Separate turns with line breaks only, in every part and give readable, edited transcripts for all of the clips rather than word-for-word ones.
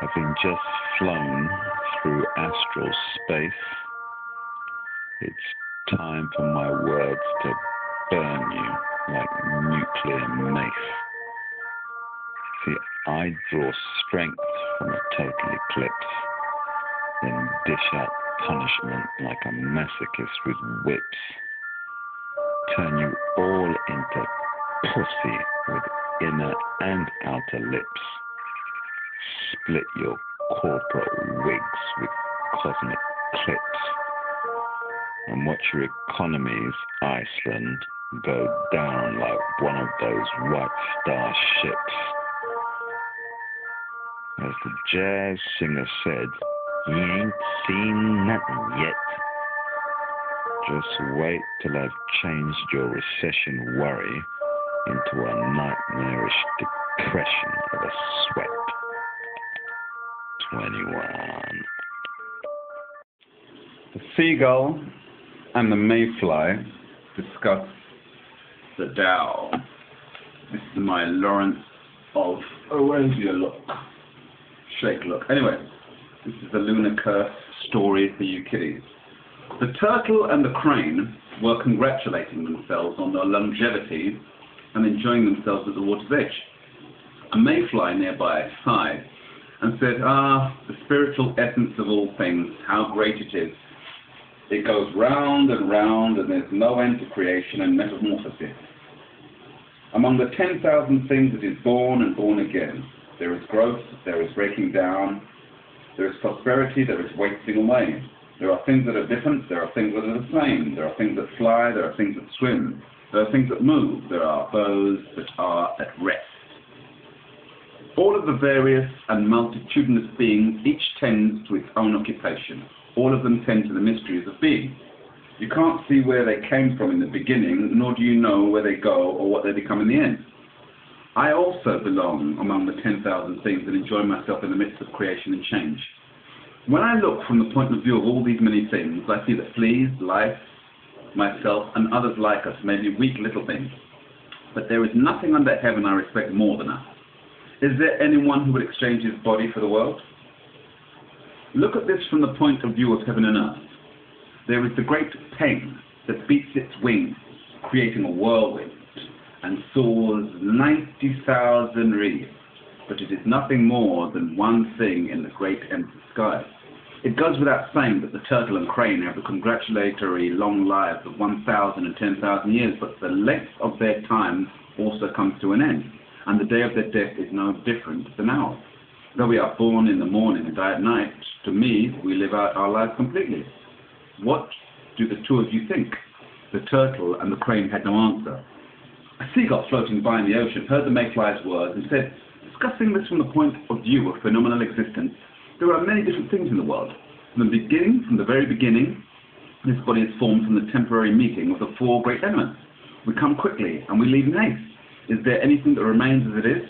Having just flown through astral space, it's time for my words to burn you like nuclear mace. See, I draw strength from a total eclipse, then dish out punishment like a masochist with whips. Turn you all into pussy with inner and outer lips. Split your corporate wigs with cosmic clips. And watch your economies, Iceland, go down like one of those White Star ships. As the jazz singer said, "You ain't seen nothing yet. Just wait till I've changed your recession worry into a nightmarish depression of a sweat." 21.
The seagull and the mayfly discuss the Tao. This is my Lawrence of Arabia look. Shake look. Anyway, this is the Lunar Curse story for you kiddies. The turtle and the crane were congratulating themselves on their longevity and enjoying themselves at the water's edge. A mayfly nearby sighed and said, the spiritual essence of all things, how great it is. It goes round and round, and there's no end to creation and metamorphosis. Among the 10,000 things that is born and born again, there is growth, there is breaking down, there is prosperity, there is wasting away. There are things that are different, there are things that are the same, there are things that fly, there are things that swim, there are things that move, there are those that are at rest. All of the various and multitudinous beings each tends to its own occupation. All of them tend to the mysteries of being. You can't see where they came from in the beginning, nor do you know where they go or what they become in the end. I also belong among the 10,000 things and enjoy myself in the midst of creation and change. When I look from the point of view of all these many things, I see that fleas, life, myself, and others like us may be weak little things. But there is nothing under heaven I respect more than us. Is there anyone who would exchange his body for the world? Look at this from the point of view of heaven and earth. There is the great pen that beats its wings, creating a whirlwind, and soars 90,000 reeds, but it is nothing more than one thing in the great empty sky. It goes without saying that the turtle and crane have the congratulatory long lives of 1,000 and 10,000 years, but the length of their time also comes to an end, and the day of their death is no different than ours. Though we are born in the morning and die at night, to me, we live out our lives completely. What do the two of you think? The turtle and the crane had no answer. A seagull floating by in the ocean heard the mayfly's words and said, discussing this from the point of view of phenomenal existence, there are many different things in the world. From the very beginning, this body is formed from the temporary meeting of the four great elements. We come quickly and we leave in haste. Is there anything that remains as it is?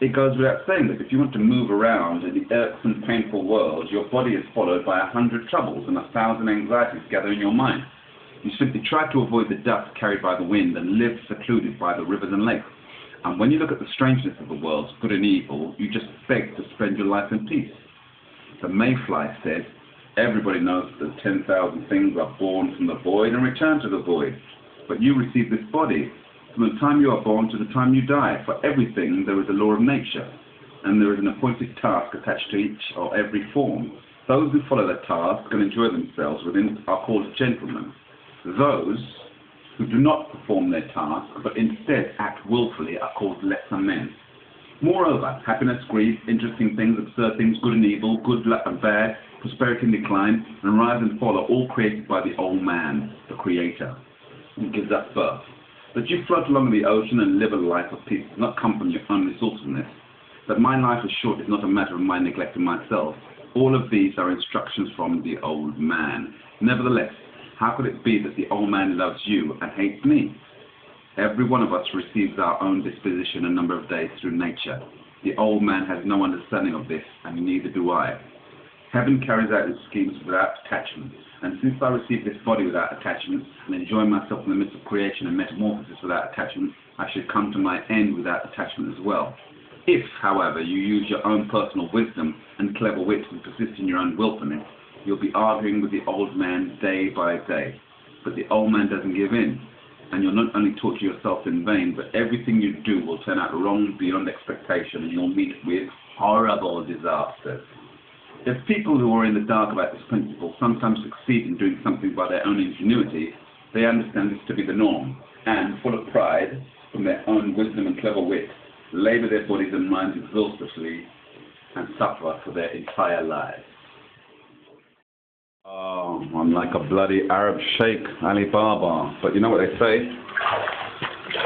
It goes without saying that if you want to move around in the irksome, painful world, your body is followed by 100 troubles and 1,000 anxieties gather in your mind. You simply try to avoid the dust carried by the wind and live secluded by the rivers and lakes. And when you look at the strangeness of the world, good and evil, you just beg to spend your life in peace. The mayfly said, everybody knows that 10,000 things are born from the void and return to the void. But you receive this body. From the time you are born to the time you die, for everything there is a law of nature, and there is an appointed task attached to each or every form. Those who follow that task and enjoy themselves within are called gentlemen. Those who do not perform their task, but instead act willfully, are called lesser men. Moreover, happiness, grief, interesting things, absurd things, good and evil, good and bad, prosperity and decline, and rise and fall are all created by the old man, the creator, who gives us birth. That you float along the ocean and live a life of peace does not come from your own resourcefulness. That my life is short is not a matter of my neglecting myself. All of these are instructions from the old man. Nevertheless, how could it be that the old man loves you and hates me? Every one of us receives our own disposition a number of days through nature. The old man has no understanding of this, and neither do I. Heaven carries out its schemes without attachment, and since I received this body without attachment, and enjoy myself in the midst of creation and metamorphosis without attachment, I should come to my end without attachment as well. If, however, you use your own personal wisdom and clever wit and persist in your own willfulness, you'll be arguing with the old man day by day. But the old man doesn't give in, and you'll not only torture yourself in vain, but everything you do will turn out wrong beyond expectation, and you'll meet with horrible disasters. If people who are in the dark about this principle sometimes succeed in doing something by their own ingenuity, they understand this to be the norm, and, full of pride, from their own wisdom and clever wit, labor their bodies and minds exhaustively and suffer for their entire lives. Oh, I'm like a bloody Arab sheikh, Ali Baba. But you know what they say?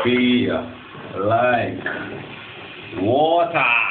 Be like water.